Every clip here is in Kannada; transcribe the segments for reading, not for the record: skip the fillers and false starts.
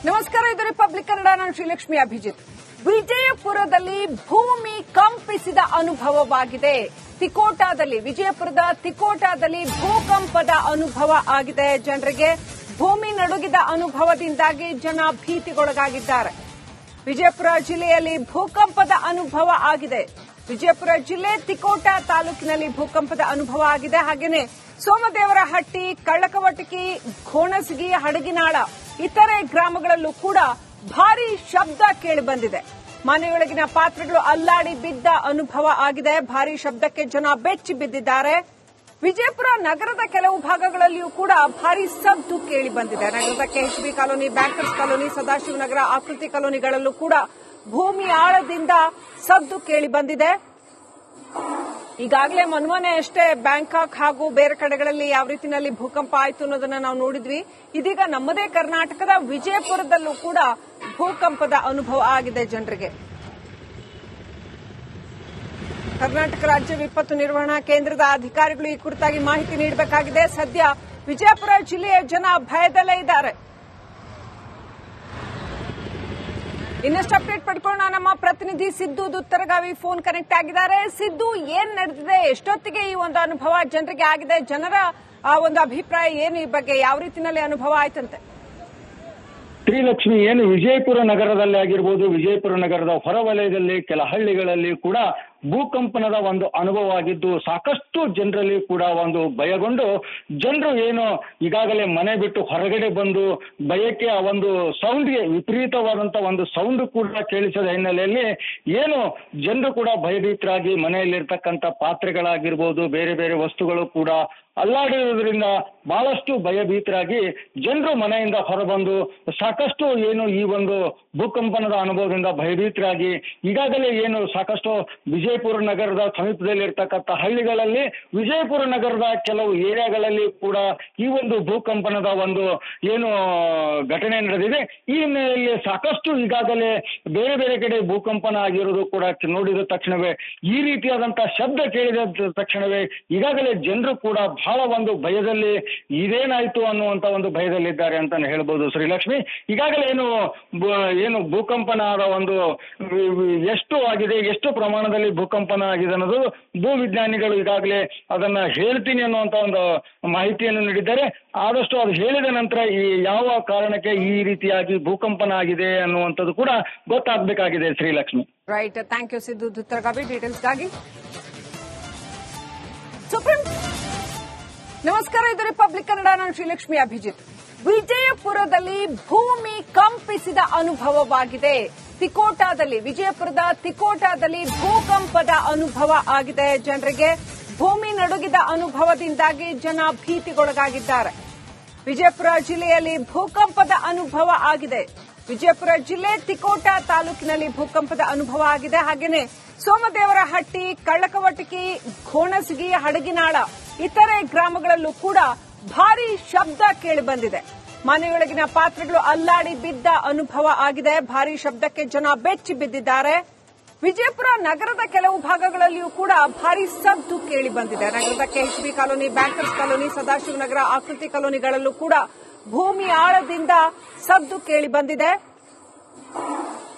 ನಮಸ್ಕಾರ, ಇದು ರಿಪಬ್ಲಿಕ್ ಕನ್ನಡ. ನಾನು ಶ್ರೀಲಕ್ಷ್ಮಿ ಅಭಿಜಿತ್. ವಿಜಯಪುರದಲ್ಲಿ ಭೂಮಿ ಕಂಪಿಸಿದ ಅನುಭವವಾಗಿದೆ. ವಿಜಯಪುರದ ತಿಕೋಟಾದಲ್ಲಿ ಭೂಕಂಪದ ಅನುಭವ ಆಗಿದೆ. ಜನರಿಗೆ ಭೂಮಿ ನಡುಗಿದ ಅನುಭವದಿಂದಾಗಿ ಜನ ಭೀತಿಗೊಳಗಾಗಿದ್ದಾರೆ. ವಿಜಯಪುರ ಜಿಲ್ಲೆಯಲ್ಲಿ ಭೂಕಂಪದ ಅನುಭವ ಆಗಿದೆ. ವಿಜಯಪುರ ಜಿಲ್ಲೆ ತಿಕೋಟಾ ತಾಲೂಕಿನಲ್ಲಿ ಭೂಕಂಪದ ಅನುಭವ ಆಗಿದೆ. ಹಾಗೆಯೇ ಸೋಮದೇವರಹಟ್ಟಿ, ಕಳ್ಳಕವಟಗಿ, ಘೋಣಸಗಿ, ಹಡಗಿನಾಳ ಇತರೆ ಗ್ರಾಮಗಳಲ್ಲೂ ಕೂಡ ಭಾರೀ ಶಬ್ದ ಕೇಳಿಬಂದಿದೆ. ಮನೆಯೊಳಗಿನ ಪಾತ್ರೆಗಳು ಅಲ್ಲಾಡಿ ಬಿದ್ದ ಅನುಭವ ಆಗಿದೆ. ಭಾರೀ ಶಬ್ದಕ್ಕೆ ಜನ ಬೆಚ್ಚಿ ಬಿದ್ದಿದ್ದಾರೆ. ವಿಜಯಪುರ ನಗರದ ಕೆಲವು ಭಾಗಗಳಲ್ಲಿಯೂ ಕೂಡ ಭಾರೀ ಸದ್ದು ಕೇಳಿಬಂದಿದೆ. ನಗರದ KHB colony, bankers colony, Sadashivanagar, ಆಕೃತಿ ಕಾಲೋನಿಗಳಲ್ಲೂ ಕೂಡ ಭೂಮಿ ಆಳದಿಂದ ಸದ್ದು ಕೇಳಿಬಂದಿದೆ. ಈಗಾಗಲೇ ಮೊನ್ನೆ ಅಷ್ಟೇ ಬ್ಯಾಂಕಾಕ್ ಹಾಗೂ ಬೇರೆ ಕಡೆಗಳಲ್ಲಿ ಯಾವ ರೀತಿಯಲ್ಲಿ ಭೂಕಂಪ ಆಯಿತು ಅನ್ನೋದನ್ನ ನಾವು ನೋಡಿದ್ವಿ. ಇದೀಗ ನಮ್ಮದೇ ಕರ್ನಾಟಕದ ವಿಜಯಪುರದಲ್ಲೂ ಕೂಡ ಭೂಕಂಪದ ಅನುಭವ ಆಗಿದೆ ಜನರಿಗೆ. ಕರ್ನಾಟಕ ರಾಜ್ಯ ವಿಪತ್ತು ನಿರ್ವಹಣಾ ಕೇಂದ್ರದ ಅಧಿಕಾರಿಗಳು ಈ ಕುರಿತಾಗಿ ಮಾಹಿತಿ ನೀಡಬೇಕಾಗಿದೆ. ಸದ್ಯ ವಿಜಯಪುರ ಜಿಲ್ಲೆಯ ಜನ ಭಯದಲ್ಲೇ ಇದ್ದಾರೆ. ಇನ್ನಷ್ಟು ಅಪ್ಡೇಟ್ ಪಡ್ಕೊಳ್ಳೋಣ. ನಮ್ಮ ಪ್ರತಿನಿಧಿ ಸಿದ್ದು ದುತ್ತರಗಾವಿ ಫೋನ್ ಕನೆಕ್ಟ್ ಆಗಿದ್ದಾರೆ. ಸಿದ್ದು, ಏನ್ ನಡೆದಿದೆ? ಎಷ್ಟೊತ್ತಿಗೆ ಈ ಒಂದು ಅನುಭವ ಜನರಿಗೆ ಆಗಿದೆ? ಜನರ ಒಂದು ಅಭಿಪ್ರಾಯ ಏನು ಈ ಬಗ್ಗೆ? ಯಾವ ರೀತಿಯಲ್ಲಿ ಅನುಭವ ಆಯ್ತಂತೆ? ಶ್ರೀಲಕ್ಷ್ಮಿ, ಏನು ವಿಜಯಪುರ ನಗರದಲ್ಲಿ ಆಗಿರ್ಬೋದು, ವಿಜಯಪುರ ನಗರದ ಹೊರವಲಯದಲ್ಲಿ ಕೆಲ ಹಳ್ಳಿಗಳಲ್ಲಿ ಕೂಡ ಭೂಕಂಪನದ ಒಂದು ಅನುಭವ ಆಗಿದ್ದು ಸಾಕಷ್ಟು ಜನರಲ್ಲಿ ಕೂಡ ಒಂದು ಭಯಗೊಂಡು ಜನರು ಏನು ಈಗಾಗಲೇ ಮನೆ ಬಿಟ್ಟು ಹೊರಗಡೆ ಬಂದು ಭಯಕ್ಕೆ ಆ ಒಂದು ಸೌಂಡ್ಗೆ ವಿಪರೀತವಾದಂತಹ ಒಂದು ಸೌಂಡ್ ಕೂಡ ಕೇಳಿಸದ ಹಿನ್ನೆಲೆಯಲ್ಲಿ ಏನು ಜನರು ಕೂಡ ಭಯಭೀತರಾಗಿ ಮನೆಯಲ್ಲಿರ್ತಕ್ಕಂಥ ಪಾತ್ರೆಗಳಾಗಿರ್ಬೋದು, ಬೇರೆ ಬೇರೆ ವಸ್ತುಗಳು ಕೂಡ ಅಲ್ಲಾಡಿರುವುದರಿಂದ ಬಹಳಷ್ಟು ಭಯಭೀತರಾಗಿ ಜನರು ಮನೆಯಿಂದ ಹೊರಬಂದು ಸಾಕಷ್ಟು ಏನು ಈ ಒಂದು ಭೂಕಂಪನದ ಅನುಭವದಿಂದ ಭಯಭೀತರಾಗಿ ಈಗಾಗಲೇ ಏನು ಸಾಕಷ್ಟು ವಿಜಯಪುರ ನಗರದ ಸಮೀಪದಲ್ಲಿರ್ತಕ್ಕಂಥ ಹಳ್ಳಿಗಳಲ್ಲಿ, ವಿಜಯಪುರ ನಗರದ ಕೆಲವು ಏರಿಯಾಗಳಲ್ಲಿ ಕೂಡ ಈ ಒಂದು ಭೂಕಂಪನದ ಒಂದು ಏನು ಘಟನೆ ನಡೆದಿದೆ. ಈ ಹಿನ್ನೆಲೆಯಲ್ಲಿ ಸಾಕಷ್ಟು ಈಗಾಗಲೇ ಬೇರೆ ಬೇರೆ ಕಡೆ ಭೂಕಂಪನ ಆಗಿರೋದು ಕೂಡ ನೋಡಿದ ತಕ್ಷಣವೇ, ಈ ರೀತಿಯಾದಂತಹ ಶಬ್ದ ಕೇಳಿದ ತಕ್ಷಣವೇ ಈಗಾಗಲೇ ಜನರು ಕೂಡ ಬಹಳ ಒಂದು ಭಯದಲ್ಲಿ ಇದೇನಾಯ್ತು ಅನ್ನುವಂತ ಒಂದು ಭಯದಲ್ಲಿದ್ದಾರೆ ಅಂತಾನೆ ಹೇಳ್ಬೋದು. ಶ್ರೀಲಕ್ಷ್ಮಿ, ಈಗಾಗಲೇ ಏನು ಭೂಕಂಪನ ಆದ ಒಂದು ಎಷ್ಟು ಆಗಿದೆ, ಎಷ್ಟು ಪ್ರಮಾಣದಲ್ಲಿ ಭೂಕಂಪನ ಆಗಿದೆ ಅನ್ನೋದು ಭೂವಿಜ್ಞಾನಿಗಳು ಈಗಾಗಲೇ ಅದನ್ನ ಹೇಳ್ತೀನಿ ಅನ್ನುವಂತ ಒಂದು ಮಾಹಿತಿಯನ್ನು ನೀಡಿದ್ದಾರೆ. ಆದಷ್ಟು ಅದು ಹೇಳಿದ ನಂತರ ಈ ಯಾವ ಕಾರಣಕ್ಕೆ ಈ ರೀತಿಯಾಗಿ ಭೂಕಂಪನ ಆಗಿದೆ ಅನ್ನುವಂಥದ್ದು ಕೂಡ ಗೊತ್ತಾಗಬೇಕಾಗಿದೆ. Srilakshmi, right. Thank you Siddu Duttaragavi ಡೀಟೇಲ್ಸ್ಗಾಗಿ. ನಮಸ್ಕಾರ, ಇದು ರಿಪಬ್ಲಿಕ್ ಕನ್ನಡ. ನಾನು ಶ್ರೀಲಕ್ಷ್ಮಿ ಅಭಿಜಿತ್. ವಿಜಯಪುರದಲ್ಲಿ ಭೂಮಿ ಕಂಪಿಸಿದ ಅನುಭವವಾಗಿದೆ. ವಿಜಯಪುರದ ತಿಕೋಟಾದಲ್ಲಿ ಭೂಕಂಪದ ಅನುಭವ ಆಗಿದೆ. ಜನರಿಗೆ ಭೂಮಿ ನಡುಗಿದ ಅನುಭವದಿಂದಾಗಿ ಜನ ಭೀತಿಗೊಳಗಾಗಿದ್ದಾರೆ. ವಿಜಯಪುರ ಜಿಲ್ಲೆಯಲ್ಲಿ ಭೂಕಂಪದ ಅನುಭವ ಆಗಿದೆ. ವಿಜಯಪುರ ಜಿಲ್ಲೆ ತಿಕೋಟಾ ತಾಲೂಕಿನಲ್ಲಿ ಭೂಕಂಪದ ಅನುಭವ ಆಗಿದೆ. ಹಾಗೆಯೇ ಸೋಮದೇವರಹಟ್ಟಿ, ಕಳ್ಳಕವಟಗಿ, ಘೋಣಸಗಿ, ಹಡಗಿನಾಳ ಇತರೆ ಗ್ರಾಮಗಳಲ್ಲೂ ಕೂಡ ಭಾರೀ ಶಬ್ದ ಕೇಳಿಬಂದಿದೆ. ಮನೆಯೊಳಗಿನ ಪಾತ್ರೆಗಳು ಅಲ್ಲಾಡಿ ಬಿದ್ದ ಅನುಭವ ಆಗಿದೆ. ಭಾರೀ ಶಬ್ದಕ್ಕೆ ಜನ ಬೆಚ್ಚಿ ಬಿದ್ದಿದ್ದಾರೆ. ವಿಜಯಪುರ ನಗರದ ಕೆಲವು ಭಾಗಗಳಲ್ಲಿಯೂ ಕೂಡ ಭಾರೀ ಸದ್ದು ಕೇಳಿಬಂದಿದೆ. ನಗರದ KHB colony, bankers colony, Sadashivanagar, ಆಕೃತಿ ಕಾಲೋನಿಗಳಲ್ಲೂ ಕೂಡ ಭೂಮಿ ಆಳದಿಂದ ಸದ್ದು ಕೇಳಿಬಂದಿದೆ.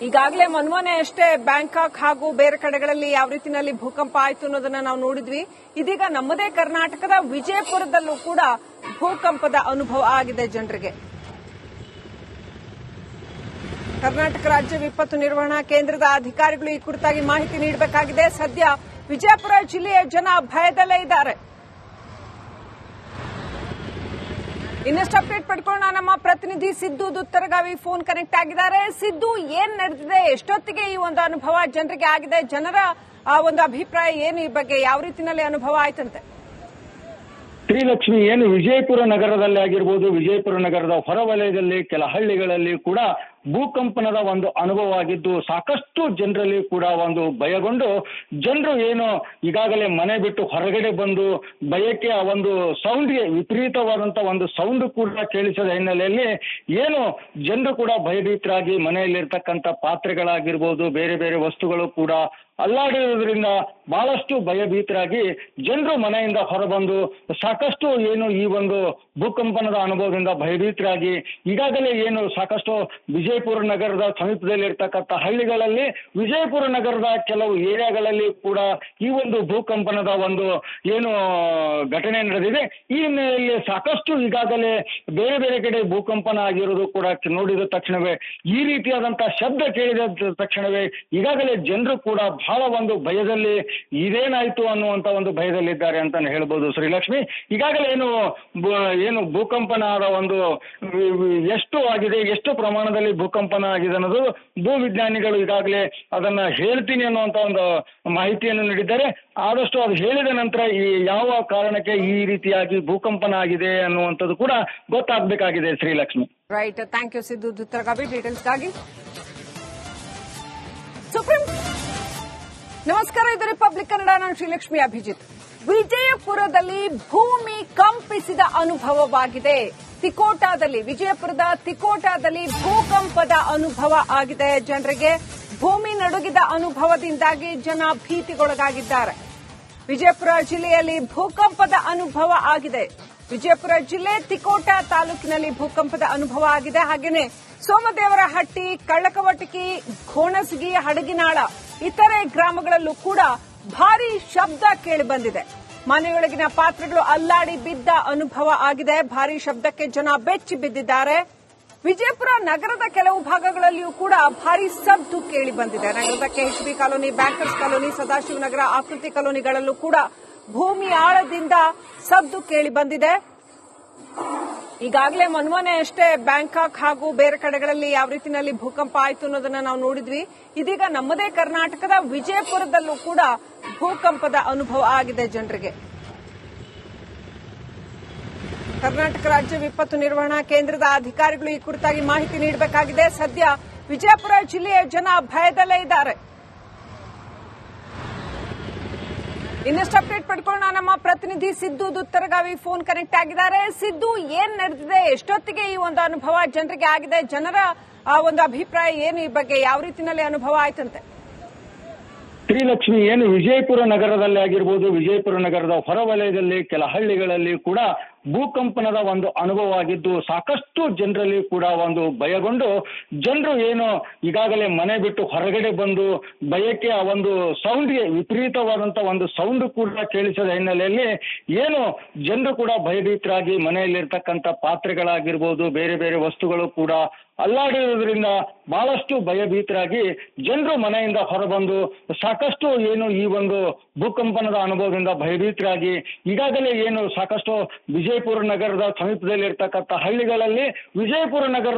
ಈಗಾಗಲೇ ಮೊನ್ನೆ ಅಷ್ಟೇ ಬ್ಯಾಂಕಾಕ್ ಹಾಗೂ ಬೇರೆ ಕಡೆಗಳಲ್ಲಿ ಯಾವ ರೀತಿಯಲ್ಲಿ ಭೂಕಂಪ ಆಯಿತು ಅನ್ನೋದನ್ನ ನಾವು ನೋಡಿದ್ವಿ. ಇದೀಗ ನಮ್ಮದೇ ಕರ್ನಾಟಕದ ವಿಜಯಪುರದಲ್ಲೂ ಕೂಡ ಭೂಕಂಪದ ಅನುಭವ ಆಗಿದೆ ಜನರಿಗೆ. ಕರ್ನಾಟಕ ರಾಜ್ಯ ವಿಪತ್ತು ನಿರ್ವಹಣಾ ಕೇಂದ್ರದ ಅಧಿಕಾರಿಗಳು ಈ ಕುರಿತಾಗಿ ಮಾಹಿತಿ ನೀಡಬೇಕಾಗಿದೆ. ಸದ್ಯ ವಿಜಯಪುರ ಜಿಲ್ಲೆಯ ಜನ ಭಯದಲ್ಲೇ ಇದ್ದಾರೆ. ಇನ್ನಷ್ಟು ಅಪ್ಡೇಟ್ ಪಡ್ಕೊಳ್ಳೋಣ. ನಮ್ಮ ಪ್ರತಿನಿಧಿ ಸಿದ್ದು ದುತ್ತರಗಾವಿ ಫೋನ್ ಕನೆಕ್ಟ್ ಆಗಿದ್ದಾರೆ. ಸಿದ್ದು, ಏನ್ ನಡೆದಿದೆ? ಎಷ್ಟೊತ್ತಿಗೆ ಈ ಒಂದು ಅನುಭವ ಜನರಿಗೆ ಆಗಿದೆ? ಜನರ ಒಂದು ಅಭಿಪ್ರಾಯ ಏನು ಈ ಬಗ್ಗೆ? ಯಾವ ರೀತಿಯಲ್ಲಿ ಅನುಭವ ಆಯ್ತಂತೆ? ಶ್ರೀಲಕ್ಷ್ಮಿ, ಏನು ವಿಜಯಪುರ ನಗರದಲ್ಲಿ ಆಗಿರ್ಬೋದು, ವಿಜಯಪುರ ನಗರದ ಹೊರವಲಯದಲ್ಲಿ ಕೆಲ ಹಳ್ಳಿಗಳಲ್ಲಿ ಕೂಡ ಭೂಕಂಪನದ ಒಂದು ಅನುಭವ ಆಗಿದ್ದು ಸಾಕಷ್ಟು ಜನರಲ್ಲಿ ಕೂಡ ಒಂದು ಭಯಗೊಂಡು ಜನರು ಏನು ಈಗಾಗಲೇ ಮನೆ ಬಿಟ್ಟು ಹೊರಗಡೆ ಬಂದು ಭಯಕ್ಕೆ ಆ ಒಂದು ಸೌಂಡ್ಗೆ ವಿಪರೀತವಾದಂತ ಒಂದು ಸೌಂಡ್ ಕೂಡ ಕೇಳಿಸದ ಹಿನ್ನೆಲೆಯಲ್ಲಿ ಏನು ಜನರು ಕೂಡ ಭಯಭೀತರಾಗಿ ಮನೆಯಲ್ಲಿರ್ತಕ್ಕಂಥ ಪಾತ್ರೆಗಳಾಗಿರ್ಬೋದು ಬೇರೆ ಬೇರೆ ವಸ್ತುಗಳು ಕೂಡ ಅಲ್ಲಾಡಿರುವುದರಿಂದ ಬಹಳಷ್ಟು ಭಯಭೀತರಾಗಿ ಜನರು ಮನೆಯಿಂದ ಹೊರಬಂದು ಸಾಕಷ್ಟು ಏನು ಈ ಒಂದು ಭೂಕಂಪನದ ಅನುಭವದಿಂದ ಭಯಭೀತರಾಗಿ ಈಗಾಗಲೇ ಏನು ಸಾಕಷ್ಟು ವಿಜಯಪುರ ನಗರದ ಸಮೀಪದಲ್ಲಿ ಇರ್ತಕ್ಕಂಥ ಹಳ್ಳಿಗಳಲ್ಲಿ ವಿಜಯಪುರ ನಗರದ ಕೆಲವು ಏರಿಯಾಗಳಲ್ಲಿ ಕೂಡ ಈ ಒಂದು ಭೂಕಂಪನದ ಒಂದು ಏನು ಘಟನೆ ನಡೆದಿದೆ. ಈ ಹಿನ್ನೆಲೆಯಲ್ಲಿ ಸಾಕಷ್ಟು ಈಗಾಗಲೇ ಬೇರೆ ಬೇರೆ ಕಡೆ ಭೂಕಂಪನ ಆಗಿರೋದು ಕೂಡ ನೋಡಿದ ತಕ್ಷಣವೇ ಈ ರೀತಿಯಾದಂತಹ ಶಬ್ದ ಕೇಳಿದ ತಕ್ಷಣವೇ ಈಗಾಗಲೇ ಜನರು ಕೂಡ ಬಹಳ ಒಂದು ಭಯದಲ್ಲಿ ಇದೇನಾಯ್ತು ಅನ್ನುವಂತ ಒಂದು ಭಯದಲ್ಲಿದ್ದಾರೆ ಅಂತಾನೆ ಹೇಳ್ಬೋದು ಶ್ರೀಲಕ್ಷ್ಮಿ. ಈಗಾಗಲೇ ಏನು ಭೂಕಂಪನ ಆದ ಒಂದು ಎಷ್ಟು ಆಗಿದೆ, ಎಷ್ಟು ಪ್ರಮಾಣದಲ್ಲಿ ಭೂಕಂಪನ ಆಗಿದೆ ಅನ್ನೋದು ಭೂವಿಜ್ಞಾನಿಗಳು ಈಗಾಗಲೇ ಅದನ್ನ ಹೇಳ್ತೀನಿ ಅನ್ನುವಂತ ಒಂದು ಮಾಹಿತಿಯನ್ನು ನೀಡಿದ್ದಾರೆ. ಆದಷ್ಟು ಅದು ಹೇಳಿದ ನಂತರ ಈ ಯಾವ ಕಾರಣಕ್ಕೆ ಈ ರೀತಿಯಾಗಿ ಭೂಕಂಪನ ಆಗಿದೆ ಅನ್ನುವಂಥದ್ದು ಕೂಡ ಗೊತ್ತಾಗಬೇಕಾಗಿದೆ Srilakshmi. Right, thank you Siddu Duttaragavi ಡೀಟೇಲ್ಸ್ಗಾಗಿ. ಸುಪ್ರೀಂ ನಮಸ್ಕಾರ, ಇದು ರಿಪಬ್ಲಿಕ್ ಕನ್ನಡ. ನಾನು ಶ್ರೀಲಕ್ಷ್ಮಿ ಅಭಿಜಿತ್. ವಿಜಯಪುರದಲ್ಲಿ ಭೂಮಿ ಕಂಪಿಸಿದ ಅನುಭವವಾಗಿದೆ. ವಿಜಯಪುರದ ತಿಕೋಟಾದಲ್ಲಿ ಭೂಕಂಪದ ಅನುಭವ ಆಗಿದೆ. ಜನರಿಗೆ ಭೂಮಿ ನಡುಗಿದ ಅನುಭವದಿಂದಾಗಿ ಜನ ಭೀತಿಗೊಳಗಾಗಿದ್ದಾರೆ. ವಿಜಯಪುರ ಜಿಲ್ಲೆಯಲ್ಲಿ ಭೂಕಂಪದ ಅನುಭವ ಆಗಿದೆ. ವಿಜಯಪುರ ಜಿಲ್ಲೆ ತಿಕೋಟಾ ತಾಲೂಕಿನಲ್ಲಿ ಭೂಕಂಪದ ಅನುಭವ ಆಗಿದೆ. ಹಾಗೆಯೇ ಸೋಮದೇವರಹಟ್ಟಿ, ಕಳ್ಳಕವಟಗಿ, ಘೋಣಸಗಿ, ಹಡಗಿನಾಳ ಇತರೆ ಗ್ರಾಮಗಳಲ್ಲೂ ಕೂಡ ಭಾರೀ ಶಬ್ದ ಕೇಳಿಬಂದಿದೆ. ಮನೆಯೊಳಗಿನ ಪಾತ್ರೆಗಳು ಅಲ್ಲಾಡಿ ಬಿದ್ದ ಅನುಭವ ಆಗಿದೆ. ಭಾರೀ ಶಬ್ದಕ್ಕೆ ಜನ ಬೆಚ್ಚಿ ಬಿದ್ದಿದ್ದಾರೆ. ವಿಜಯಪುರ ನಗರದ ಕೆಲವು ಭಾಗಗಳಲ್ಲಿಯೂ ಕೂಡ ಭಾರೀ ಸದ್ದು ಕೇಳಿ ಬಂದಿದೆ. ನಗರದ KHB colony, bankers colony, Sadashivanagar, ಆಕೃತಿ ಕಾಲೋನಿಗಳಲ್ಲೂ ಕೂಡ ಭೂಮಿ ಆಳದಿಂದ ಸದ್ದು ಕೇಳಿ ಬಂದಿದೆ. ಈಗಾಗಲೇ ಮೊನ್ನೆ ಅಷ್ಟೇ ಬ್ಯಾಂಕಾಕ್ ಹಾಗೂ ಬೇರೆ ಕಡೆಗಳಲ್ಲಿ ಯಾವ ರೀತಿಯಲ್ಲಿ ಭೂಕಂಪ ಆಯಿತು ಅನ್ನೋದನ್ನ ನಾವು ನೋಡಿದ್ವಿ. ಇದೀಗ ನಮ್ಮದೇ ಕರ್ನಾಟಕದ ವಿಜಯಪುರದಲ್ಲೂ ಕೂಡ ಭೂಕಂಪದ ಅನುಭವ ಆಗಿದೆ ಜನರಿಗೆ. ಕರ್ನಾಟಕ ರಾಜ್ಯ ವಿಪತ್ತು ನಿರ್ವಹಣಾ ಕೇಂದ್ರದ ಅಧಿಕಾರಿಗಳು ಈ ಕುರಿತಾಗಿ ಮಾಹಿತಿ ನೀಡಬೇಕಾಗಿದೆ. ಸದ್ಯ ವಿಜಯಪುರ ಜಿಲ್ಲೆಯ ಜನ ಭಯದಲ್ಲೇ ಇದ್ದಾರೆ. ಇನ್ನಷ್ಟು ಅಪ್ಡೇಟ್ ಪಡ್ಕೊಳ್ಳೋಣ. ನಮ್ಮ ಪ್ರತಿನಿಧಿ ಸಿದ್ದು ದುತ್ತರಗಾವಿ ಫೋನ್ ಕನೆಕ್ಟ್ ಆಗಿದ್ದಾರೆ. ಸಿದ್ದು, ಏನ್ ನಡೆದಿದೆ, ಎಷ್ಟೊತ್ತಿಗೆ ಈ ಒಂದು ಅನುಭವ ಜನರಿಗೆ ಆಗಿದೆ, ಜನರ ಒಂದು ಅಭಿಪ್ರಾಯ ಏನು, ಈ ಬಗ್ಗೆ ಯಾವ ರೀತಿಯಲ್ಲಿ ಅನುಭವ ಆಯ್ತಂತೆ? ಶ್ರೀಲಕ್ಷ್ಮಿ, ಏನು ವಿಜಯಪುರ ನಗರದಲ್ಲಿ ಆಗಿರ್ಬೋದು, ವಿಜಯಪುರ ನಗರದ ಹೊರವಲಯದಲ್ಲಿ ಕೆಲ ಹಳ್ಳಿಗಳಲ್ಲಿ ಕೂಡ ಭೂಕಂಪನದ ಒಂದು ಅನುಭವ ಆಗಿದ್ದು ಸಾಕಷ್ಟು ಜನರಲ್ಲಿ ಕೂಡ ಒಂದು ಭಯಗೊಂಡು ಜನರು ಏನು ಈಗಾಗಲೇ ಮನೆ ಬಿಟ್ಟು ಹೊರಗಡೆ ಬಂದು ಭಯಕ್ಕೆ ಆ ಒಂದು ಸೌಂಡ್ಗೆ ವಿಪರೀತವಾದಂತ ಒಂದು ಸೌಂಡ್ ಕೂಡ ಕೇಳಿಸದ ಹಿನ್ನೆಲೆಯಲ್ಲಿ ಏನು ಜನರು ಕೂಡ ಭಯಭೀತರಾಗಿ ಮನೆಯಲ್ಲಿರ್ತಕ್ಕಂಥ ಪಾತ್ರೆಗಳಾಗಿರ್ಬೋದು ಬೇರೆ ಬೇರೆ ವಸ್ತುಗಳು ಕೂಡ ಅಲ್ಲಾಡಿರುವುದರಿಂದ ಬಹಳಷ್ಟು ಭಯಭೀತರಾಗಿ ಜನರು ಮನೆಯಿಂದ ಹೊರಬಂದು ಸಾಕಷ್ಟು ಏನು ಈ ಒಂದು ಭೂಕಂಪನದ ಅನುಭವದಿಂದ ಭಯಭೀತರಾಗಿ ಈಗಾಗಲೇ ಏನು ಸಾಕಷ್ಟು ವಿಜಯಪುರ ನಗರದ ಸಮೀಪದಲ್ಲಿ ಇರ್ತಕ್ಕಂಥ ಹಳ್ಳಿಗಳಲ್ಲಿ ವಿಜಯಪುರ ನಗರ